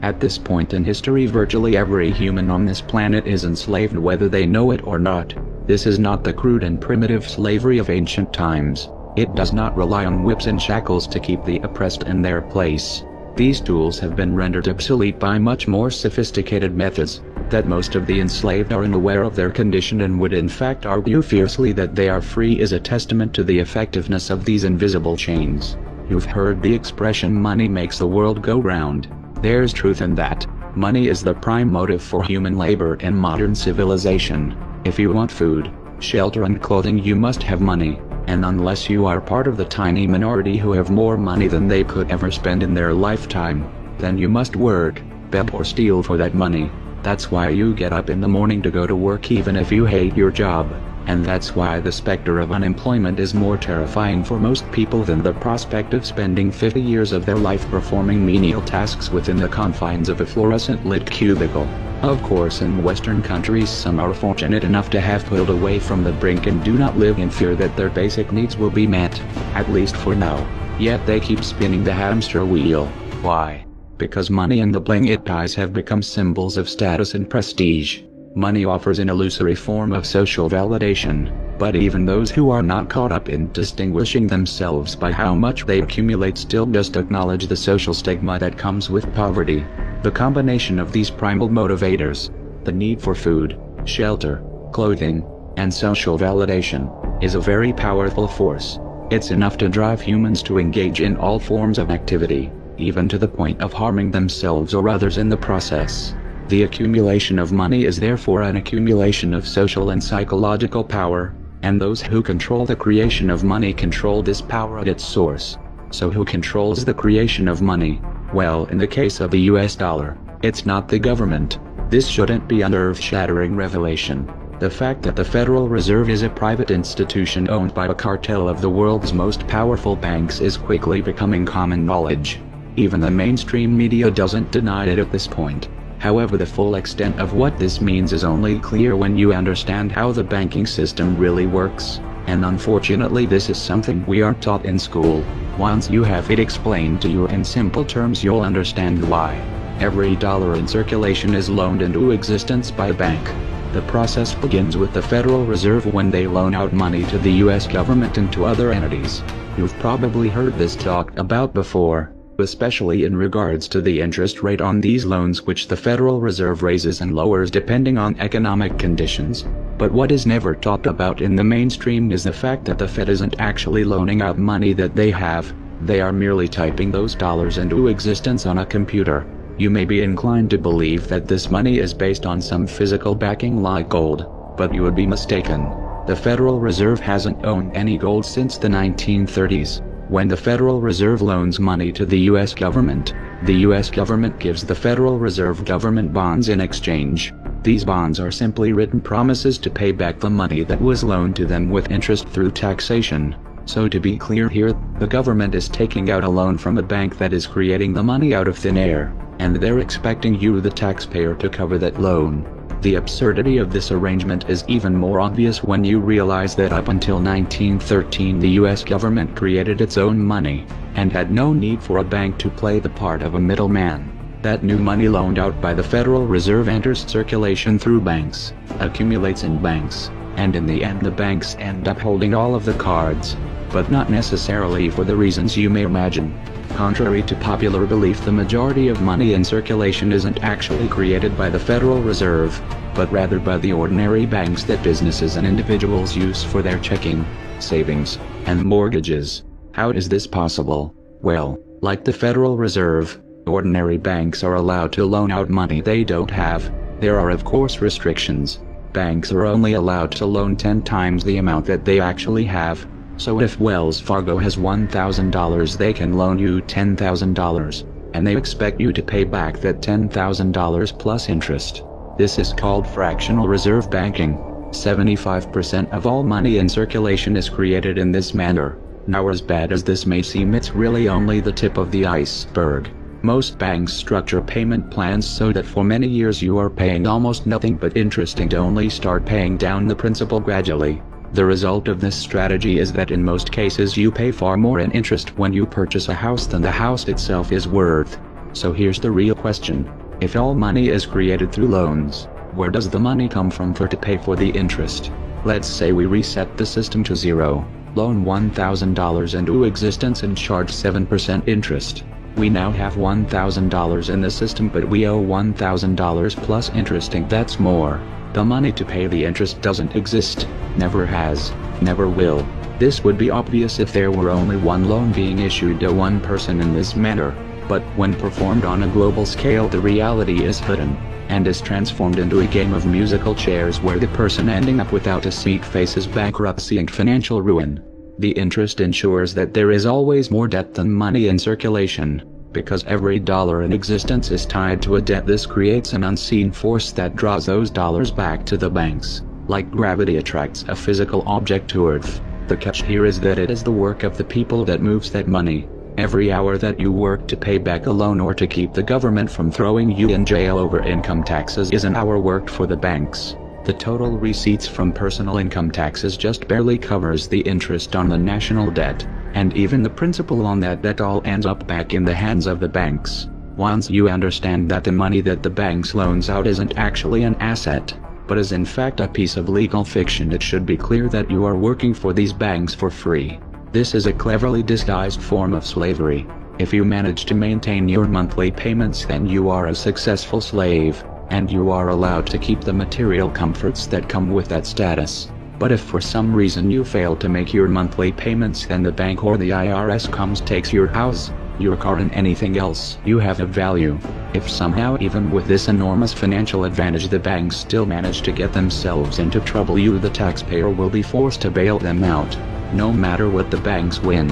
At this point in history, virtually every human on this planet is enslaved whether they know it or not. This is not the crude and primitive slavery of ancient times. It does not rely on whips and shackles to keep the oppressed in their place. These tools have been rendered obsolete by much more sophisticated methods. That most of the enslaved are unaware of their condition and would in fact argue fiercely that they are free is a testament to the effectiveness of these invisible chains. You've heard the expression money makes the world go round. There's truth in that. Money is the prime motive for human labor in modern civilization. If you want food, shelter and clothing, you must have money, and unless you are part of the tiny minority who have more money than they could ever spend in their lifetime, then you must work, beg or steal for that money. That's why you get up in the morning to go to work even if you hate your job. And that's why the specter of unemployment is more terrifying for most people than the prospect of spending 50 years of their life performing menial tasks within the confines of a fluorescent-lit cubicle. Of course, in Western countries some are fortunate enough to have pulled away from the brink and do not live in fear that their basic needs will be met, at least for now. Yet they keep spinning the hamster wheel. Why? Because money and the bling it ties have become symbols of status and prestige. Money offers an illusory form of social validation, but even those who are not caught up in distinguishing themselves by how much they accumulate still just acknowledge the social stigma that comes with poverty. The combination of these primal motivators, the need for food, shelter, clothing, and social validation, is a very powerful force. It's enough to drive humans to engage in all forms of activity, even to the point of harming themselves or others in the process. The accumulation of money is therefore an accumulation of social and psychological power, and those who control the creation of money control this power at its source. So who controls the creation of money? Well, in the case of the US dollar, it's not the government. This shouldn't be an earth-shattering revelation. The fact that the Federal Reserve is a private institution owned by a cartel of the world's most powerful banks is quickly becoming common knowledge. Even the mainstream media doesn't deny it at this point. However, the full extent of what this means is only clear when you understand how the banking system really works, and unfortunately this is something we aren't taught in school. Once you have it explained to you in simple terms, you'll understand why. Every dollar in circulation is loaned into existence by a bank. The process begins with the Federal Reserve when they loan out money to the US government and to other entities. You've probably heard this talked about before, especially in regards to the interest rate on these loans, which the Federal Reserve raises and lowers depending on economic conditions. But what is never talked about in the mainstream is the fact that the Fed isn't actually loaning out money that they have. They are merely typing those dollars into existence on a computer. You may be inclined to believe that this money is based on some physical backing like gold, but you would be mistaken. The Federal Reserve hasn't owned any gold since the 1930s. When the Federal Reserve loans money to the US government, the US government gives the Federal Reserve government bonds in exchange. These bonds are simply written promises to pay back the money that was loaned to them with interest through taxation. So to be clear here, the government is taking out a loan from a bank that is creating the money out of thin air, and they're expecting you, the taxpayer, to cover that loan. The absurdity of this arrangement is even more obvious when you realize that up until 1913 the US government created its own money, and had no need for a bank to play the part of a middleman. That new money loaned out by the Federal Reserve enters circulation through banks, accumulates in banks, and in the end the banks end up holding all of the cards, but not necessarily for the reasons you may imagine. Contrary to popular belief, the majority of money in circulation isn't actually created by the Federal Reserve, but rather by the ordinary banks that businesses and individuals use for their checking, savings, and mortgages. How is this possible? Well, like the Federal Reserve, ordinary banks are allowed to loan out money they don't have. There are of course restrictions. Banks are only allowed to loan 10 times the amount that they actually have. So if Wells Fargo has $1,000, they can loan you $10,000, and they expect you to pay back that $10,000 plus interest. This is called fractional reserve banking. 75% of all money in circulation is created in this manner. Now, as bad as this may seem, it's really only the tip of the iceberg. Most banks structure payment plans so that for many years you are paying almost nothing but interest and only start paying down the principal gradually. The result of this strategy is that in most cases you pay far more in interest when you purchase a house than the house itself is worth. So here's the real question. If all money is created through loans, where does the money come from to pay for the interest? Let's say we reset the system to zero, loan $1,000 into existence and charge 7% interest. We now have $1,000 in the system, but we owe $1,000 plus interest, and that's more. The money to pay the interest doesn't exist, never has, never will. This would be obvious if there were only one loan being issued to one person in this manner. But when performed on a global scale, the reality is hidden, and is transformed into a game of musical chairs where the person ending up without a seat faces bankruptcy and financial ruin. The interest ensures that there is always more debt than money in circulation. Because every dollar in existence is tied to a debt, this creates an unseen force that draws those dollars back to the banks. Like gravity attracts a physical object to Earth, the catch here is that it is the work of the people that moves that money. Every hour that you work to pay back a loan or to keep the government from throwing you in jail over income taxes is an hour worked for the banks. The total receipts from personal income taxes just barely covers the interest on the national debt, and even the principal on that debt all ends up back in the hands of the banks. Once you understand that the money that the banks loans out isn't actually an asset, but is in fact a piece of legal fiction, it should be clear that you are working for these banks for free. This is a cleverly disguised form of slavery. If you manage to maintain your monthly payments, then you are a successful slave, and you are allowed to keep the material comforts that come with that status. But if for some reason you fail to make your monthly payments, then the bank or the IRS takes your house, your car, and anything else you have of value. If somehow, even with this enormous financial advantage, the banks still manage to get themselves into trouble, you, the taxpayer, will be forced to bail them out, no matter what the banks win.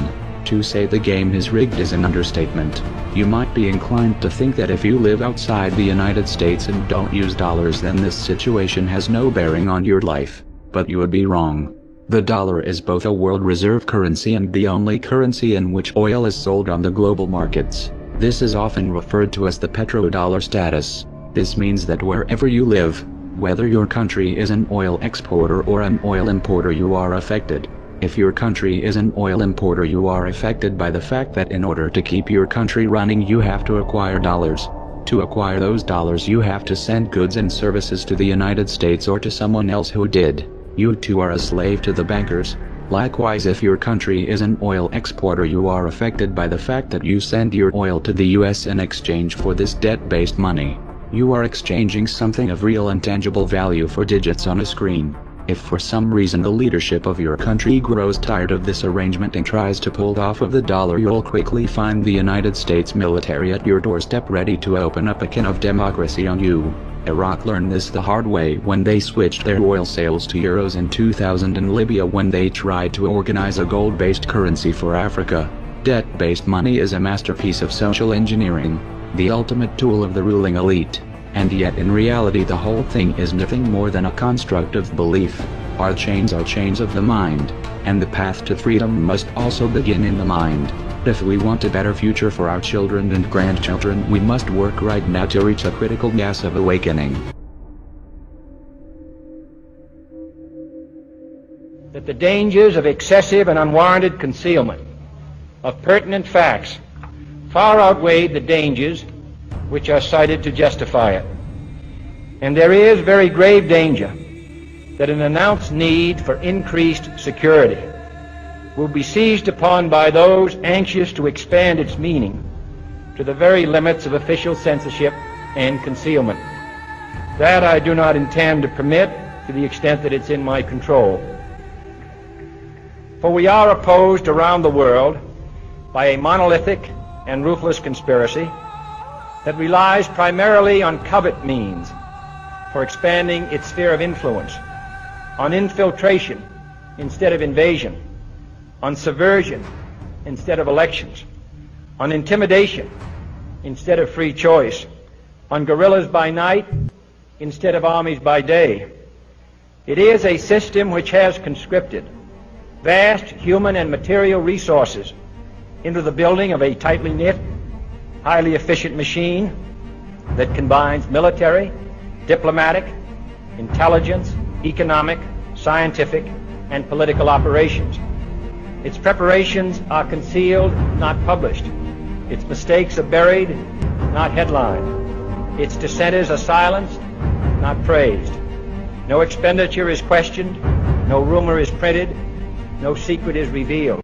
To say the game is rigged is an understatement. You might be inclined to think that if you live outside the United States and don't use dollars, then this situation has no bearing on your life. But you would be wrong. The dollar is both a world reserve currency and the only currency in which oil is sold on the global markets. This is often referred to as the petrodollar status. This means that wherever you live, whether your country is an oil exporter or an oil importer, you are affected. If your country is an oil importer, you are affected by the fact that in order to keep your country running, you have to acquire dollars. To acquire those dollars, you have to send goods and services to the United States or to someone else who did. You too are a slave to the bankers. Likewise, if your country is an oil exporter, you are affected by the fact that you send your oil to the US in exchange for this debt-based money. You are exchanging something of real and tangible value for digits on a screen. If for some reason the leadership of your country grows tired of this arrangement and tries to pull off of the dollar, you'll quickly find the United States military at your doorstep ready to open up a can of democracy on you. Iraq learned this the hard way when they switched their oil sales to euros in 2000, and Libya when they tried to organize a gold-based currency for Africa. Debt-based money is a masterpiece of social engineering, the ultimate tool of the ruling elite. And yet in reality the whole thing is nothing more than a construct of belief. Our chains are chains of the mind, and the path to freedom must also begin in the mind. If we want a better future for our children and grandchildren, we must work right now to reach a critical mass of awakening. That the dangers of excessive and unwarranted concealment of pertinent facts far outweigh the dangers which are cited to justify it. And there is very grave danger that an announced need for increased security will be seized upon by those anxious to expand its meaning to the very limits of official censorship and concealment. That I do not intend to permit to the extent that it's in my control. For we are opposed around the world by a monolithic and ruthless conspiracy that relies primarily on covert means for expanding its sphere of influence, on infiltration instead of invasion, on subversion instead of elections, on intimidation instead of free choice, on guerrillas by night instead of armies by day. It is a system which has conscripted vast human and material resources into the building of a tightly knit highly efficient machine that combines military, diplomatic, intelligence, economic, scientific, and political operations. Its preparations are concealed, not published. Its mistakes are buried, not headlined. Its dissenters are silenced, not praised. No expenditure is questioned, no rumor is printed, no secret is revealed.